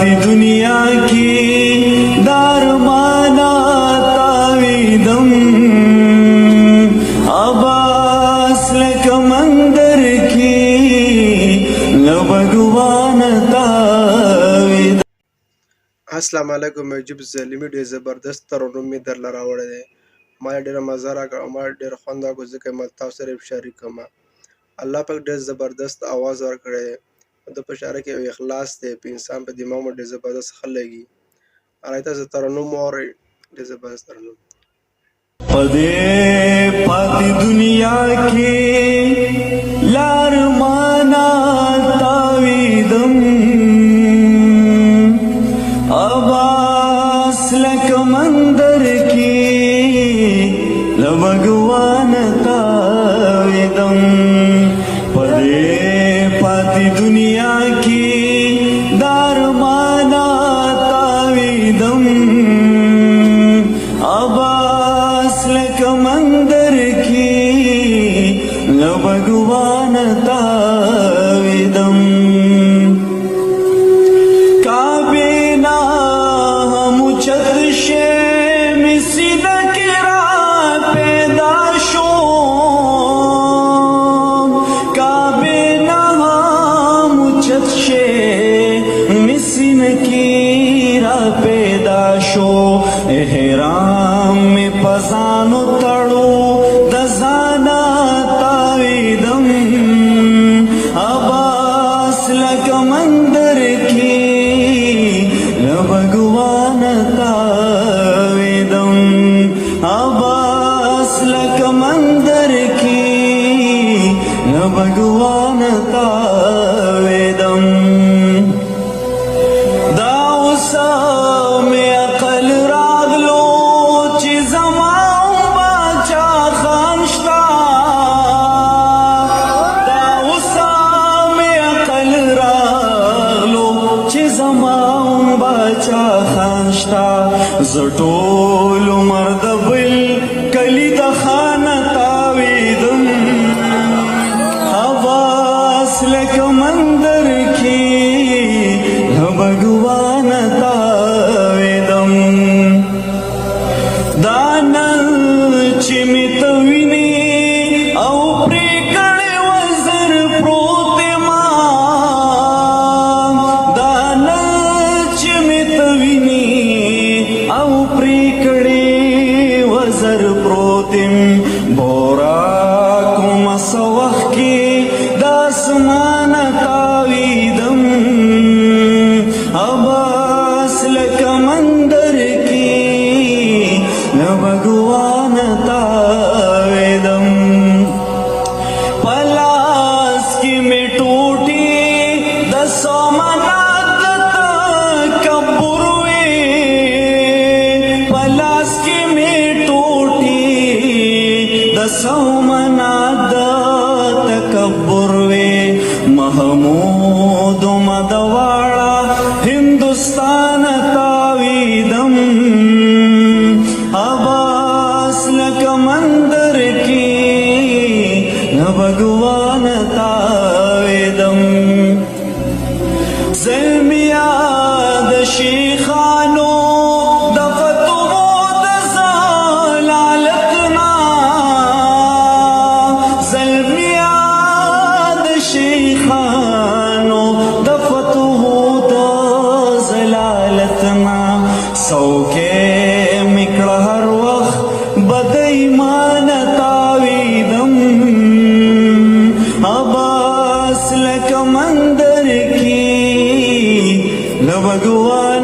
پاتی دنیا کی دارمانا تاویدم عباس لکمندر کی لبگوان تاویدم. السلام علیکم. معجب زلمی ډېر زبردست ترنم مې درله راوړی دی. ما یې ډېره مزه راکړه او ما ډېر خوند راکړو ځکه یې تاسو سره یې شریک کړم. الله پاک ډېر زبردست آواز ورکړی دی. د په اشاره کې یو اخلاص دی په انسان په دماغ باندې ډېر زبردست ښه لګي. هغه تاسو ترنم واورئ، ډېر زبردست ترنم. پدې پاتی دنیا کې لار مانا تاویدم عباس لکمندر کی لبگوان تاویدم. پدې پاتی دنیا کی دارمانا تاویدم عباس لکمندر کی لبگوان تاویدم. کابینا ہم چتشے مسید کرا پیدا شو کابینا ہم چتشے مسین کیرا پیدا شو احرام میں پزانو تڑو دزانا تاویدم عباس لکمندر کی لبگوان تاویدم عباس لکمندر کی لبگوان تاویدم. داوسا میں عقل راغلو چی زمان باچا خانشتا داوسا میں عقل راغلو چی زمان باچا خانشتا زٹول مرد بل کلی دخان تاویدم عباس لکمندر کی لبگوان تاویدم. دانل چی می توینی او پریکڑی وزر پروت ما دانل چی می توینی او پریکڑی وزر پروتم بورا کم سوخ کی داسمان تاویدم عباس لکمندر کی لبگوان تاویدم. پلاس کی میں ٹوٹی دسومنات تکبر وے پلاس کی میں ٹوٹی دسومنات تکبر وے محمود مدواڑا ہندوستان تاویدم عباس لکمندر کی لبگوان تاویدم. زلمیاد شیخانو دفتو دزالالتنا زلمیاد شیخانو دفتو دزالالتنا سوکے مکڑ ہر وقت بدایمان تاویدم عباس لکمندر کی لبگوان